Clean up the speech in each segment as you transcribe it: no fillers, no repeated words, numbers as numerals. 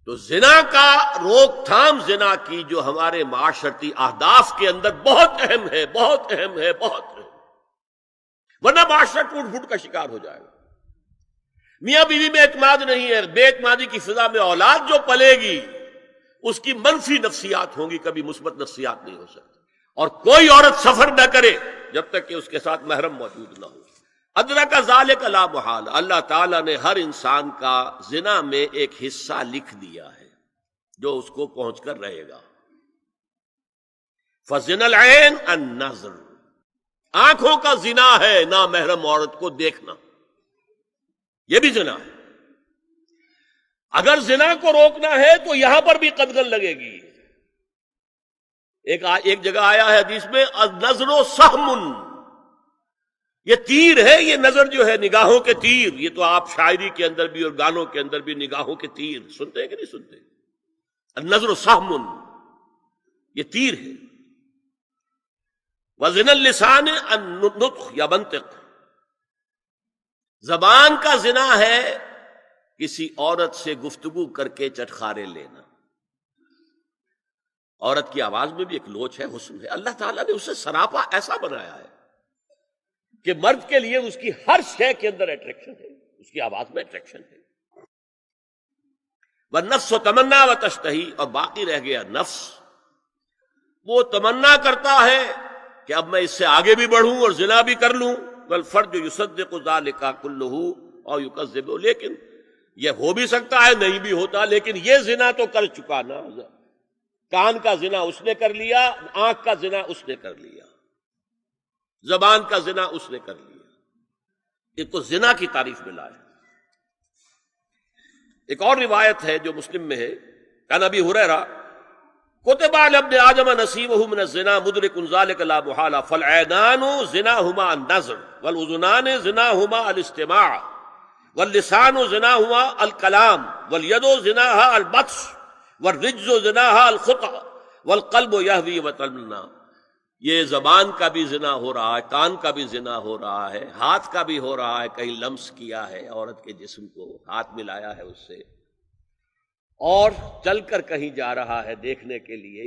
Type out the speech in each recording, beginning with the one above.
تو زنا کا روک تھام زنا کی جو ہمارے معاشرتی اہداف کے اندر بہت اہم ہے، بہت اہم ہے، بہت اہم، ورنہ معاشرہ ٹوٹ پھوٹ کا شکار ہو جائے گا۔ میاں بیوی میں اعتماد نہیں ہے، بے اعتمادی کی فضا میں اولاد جو پلے گی اس کی منفی نفسیات ہوں گی، کبھی مثبت نفسیات نہیں ہو سکتی۔ اور کوئی عورت سفر نہ کرے جب تک کہ اس کے ساتھ محرم موجود نہ ہو۔ ادرک ذالک لا محال، اللہ تعالیٰ نے ہر انسان کا زنا میں ایک حصہ لکھ دیا ہے جو اس کو پہنچ کر رہے گا۔ فزنا العین النظر، آنکھوں کا زنا ہے نامحرم عورت کو دیکھنا، یہ بھی زنا ہے۔ اگر زنا کو روکنا ہے تو یہاں پر بھی قدغن لگے گی۔ ایک جگہ آیا ہے حدیث میں النظر سہم، یہ تیر ہے، یہ نظر جو ہے نگاہوں کے تیر، یہ تو آپ شاعری کے اندر بھی اور گانوں کے اندر بھی نگاہوں کے تیر سنتے ہیں کہ نہیں سنتے؟ النظر سہم، یہ تیر ہے۔ وزن اللسان النطق یا منطق، زبان کا زنا ہے کسی عورت سے گفتگو کر کے چٹخارے لینا۔ عورت کی آواز میں بھی ایک لوچ ہے، حسن ہے، اللہ تعالیٰ نے اسے سراپا ایسا بنایا ہے کہ مرد کے لیے اس کی ہر شے کے اندر اٹریکشن ہے، اس کی آواز میں اٹریکشن ہے۔ والنفس تمنا وتشتہی، اور باقی رہ گیا نفس، وہ تمنا کرتا ہے کہ اب میں اس سے آگے بھی بڑھوں اور زنا بھی کر لوں۔ والفرج یصدق ذلک کلہ او یکذب، لیکن یہ ہو بھی سکتا ہے نہیں بھی ہوتا، لیکن یہ زنا تو کر چکا نا، کان کا زنا اس نے کر لیا، آنکھ کا زنا اس نے کر لیا، زبان کا زنا اس نے کر لیا۔ ایک تو زنا کی تعریف میں لائے۔ ایک اور روایت ہے جو مسلم میں ہے، عن ابی ہریرہ کتب علی ابن آدم نصیبہ من الزنا مدرک ذلک لا محالہ فالعینان زناہما النظر والاذنان زناہما الاستماع واللسان زناہما الکلام والید زناہا البطش والرجز زناہا الخطأ والقلب یہوی وتمنا۔ یہ زبان کا بھی زنا ہو رہا ہے، کان کا بھی زنا ہو رہا ہے، ہاتھ کا بھی ہو رہا ہے، کہیں لمس کیا ہے عورت کے جسم کو، ہاتھ ملایا ہے اس سے، اور چل کر کہیں جا رہا ہے دیکھنے کے لیے،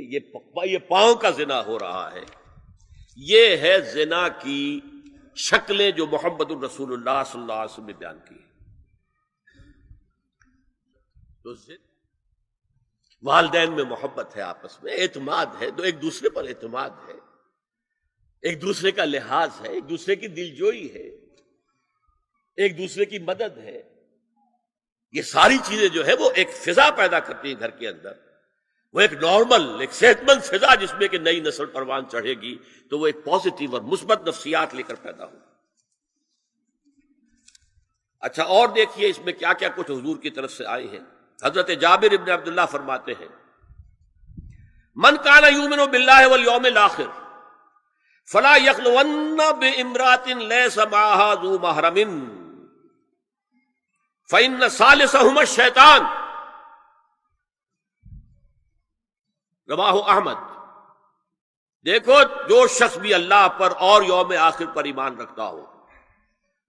یہ پاؤں کا زنا ہو رہا ہے۔ یہ ہے زنا کی شکلیں جو محمد الرسول اللہ صلی اللہ علیہ وسلم نے بیان کی۔ تو والدین میں محبت ہے، آپس میں اعتماد ہے، تو ایک دوسرے پر اعتماد ہے، ایک دوسرے کا لحاظ ہے، ایک دوسرے کی دلجوئی ہے، ایک دوسرے کی مدد ہے۔ یہ ساری چیزیں جو ہے وہ ایک فضا پیدا کرتی ہیں گھر کے اندر، وہ ایک نارمل، ایک صحت مند فضا جس میں کہ نئی نسل پروان چڑھے گی تو وہ ایک پازیٹیو اور مثبت نفسیات لے کر پیدا ہو۔ اچھا، اور دیکھیے اس میں کیا کیا کچھ حضور کی طرف سے آئے ہیں۔ حضرت جابر ابن عبداللہ فرماتے ہیں من کان یؤمن باللہ والیوم الآخر فلا یخلون بامرأۃ لیس معها ذو محرم فإن ثالثہما الشیطان، رواہ احمد۔ دیکھو، جو شخص بھی اللہ پر اور یوم آخر پر ایمان رکھتا ہو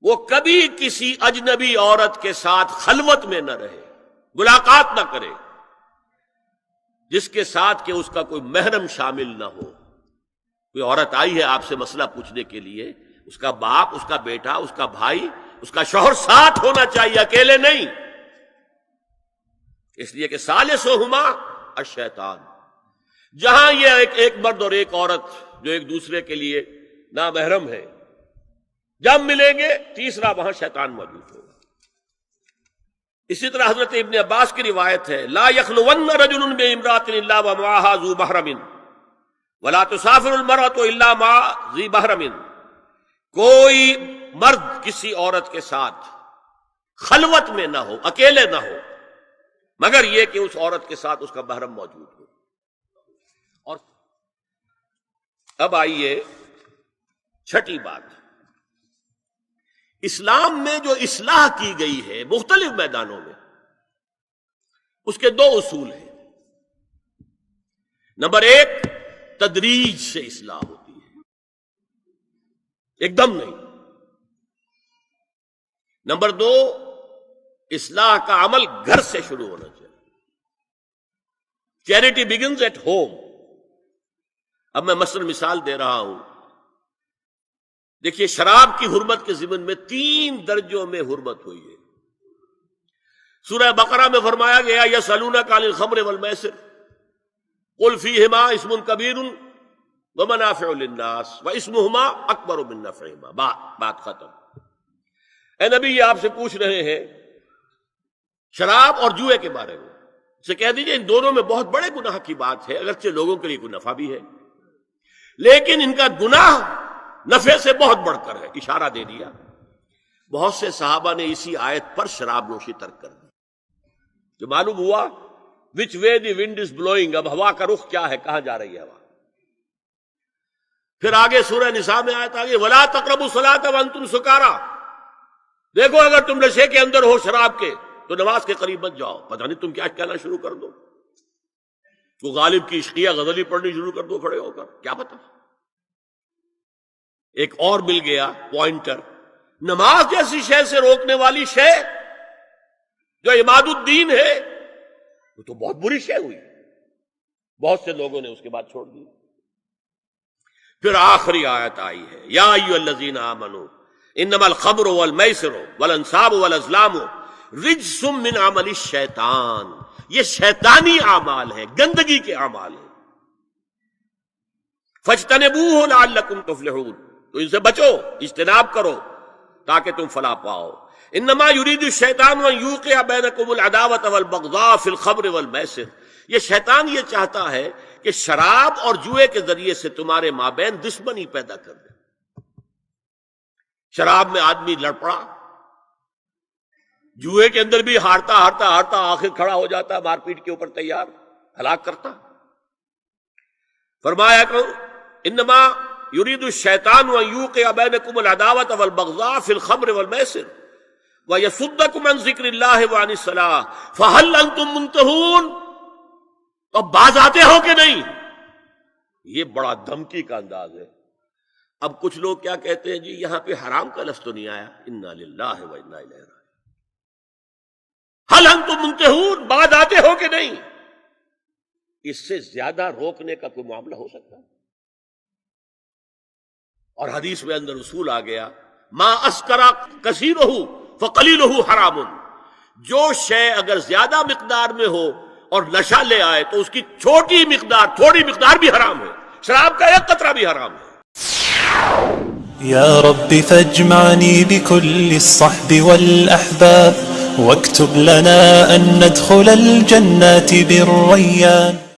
وہ کبھی کسی اجنبی عورت کے ساتھ خلوت میں نہ رہے، ملاقات نہ کرے جس کے ساتھ کہ اس کا کوئی محرم شامل نہ ہو۔ کوئی عورت آئی ہے آپ سے مسئلہ پوچھنے کے لیے، اس کا باپ، اس کا بیٹا، اس کا بھائی، اس کا شوہر ساتھ ہونا چاہیے، اکیلے نہیں، اس لیے کہ ثالثہما الشیطان۔ جہاں یہ ایک مرد اور ایک عورت جو ایک دوسرے کے لیے نامحرم ہے، جب ملیں گے تیسرا وہاں شیطان موجود ہوگا۔ اسی طرح حضرت ابن عباس کی روایت ہے لا یخلون رجل بامرأۃ الا ومعها ذو محرم ولا تسافر المرأة الا مع ذی محرم، کوئی مرد کسی عورت کے ساتھ خلوت میں نہ ہو، اکیلے نہ ہو، مگر یہ کہ اس عورت کے ساتھ اس کا محرم موجود ہو۔ اور اب آئیے چھٹی بات، اسلام میں جو اصلاح کی گئی ہے مختلف میدانوں میں، اس کے دو اصول ہیں۔ نمبر ایک، تدریج سے اصلاح ہوتی ہے، ایک دم نہیں۔ نمبر دو، اصلاح کا عمل گھر سے شروع ہونا چاہیے۔ Charity begins at home. اب میں مثلا مثال دے رہا ہوں. دیکھیے شراب کی حرمت کے ضمن میں 3 درجوں میں حرمت ہوئی ہے. سورہ بقرہ میں فرمایا گیا یسألونک عن الخمر والمیسر قل فیہما اسم کبیر ومنافع للناس واسمہما اکبر من نفعہما. بات ختم. اے نبی یہ آپ سے پوچھ رہے ہیں شراب اور جوئے کے بارے میں. اسے کہہ دیجئے ان دونوں میں بہت بڑے گناہ کی بات ہے، اگرچہ لوگوں کے لیے کوئی نفع بھی ہے، لیکن ان کا گناہ نفع سے بہت بڑھ کر ہے. اشارہ دے دیا. بہت سے صحابہ نے اسی آیت پر شراب نوشی ترک کر دی. جو معلوم ہوا وچ وے دی ونڈ از بلوئنگ، اب ہوا کا رخ کیا ہے، کہاں جا رہی ہے ہوا. پھر آگے سورہ نساء میں آیت آگے ولا تقربوا الصلاۃ وانتم سکارا. دیکھو اگر تم نشے کے اندر ہو شراب کے تو نماز کے قریب مت جاؤ. پتہ نہیں تم کیا کہنا شروع کر دو، تو غالب کی عشقیہ غزل ہی پڑھنی شروع کر دو کھڑے ہو کر، کیا پتہ. ایک اور مل گیا پوائنٹر. نماز جیسی شے سے روکنے والی شے جو عماد الدین ہے وہ تو بہت بری شے ہوئی. بہت سے لوگوں نے اس کے بعد چھوڑ دی. پھر آخری آیت آئی ہے یا ایھا الذین آمنوا انما الخمر والمیسر والانصاب والازلام رجس من عمل الشیطان. یہ شیطانی اعمال ہیں، گندگی کے اعمال ہیں. فاجتنبوہ لعلکم تفلحون. تو ان سے بچو، اجتناب کرو تاکہ تم فلاح پاؤ. انما یرید الشیطان ان یوقع بینکم العداوۃ والبغضاء فی الخمر والمیسر. یہ شیطان یہ چاہتا ہے کہ شراب اور جوئے کے ذریعے سے تمہارے مابین دشمنی پیدا کر دے. شراب میں آدمی لڑ پڑا، جوئے کے اندر بھی ہارتا ہارتا ہارتا آخر کھڑا ہو جاتا، مار پیٹ کے اوپر تیار، ہلاک کرتا. فرمایا کہ انما یرید الشیطان ان یوقع بینکم العداوۃ والبغضاء فی الخمر والمیسر ویصدکم عن ذکر اللہ وعن الصلاۃ فہل انتم منتہون. اب باز آتے ہو کہ نہیں؟ یہ بڑا دھمکی کا انداز ہے. اب کچھ لوگ کیا کہتے ہیں، جی یہاں پہ حرام کا لفظ تو نہیں آیا، انا للہ و انا الیہ راجعون. ہل انتم منتہون، باز آتے ہو کہ نہیں؟ اس سے زیادہ روکنے کا کوئی معاملہ ہو سکتا ہے؟ اور حدیث میں اندر اصول آ گیا ما اسکر کثیرہ فقلیلہ حرام. جو شے اگر زیادہ مقدار میں ہو اور نشہ لے آئے تو اس کی چھوٹی مقدار، تھوڑی مقدار بھی حرام ہے. شراب کا ایک قطرہ بھی حرام ہے. یا رب فاجمعنی بكل الصحب والأحباب واكتب لنا أن ندخل الجنات بالريان.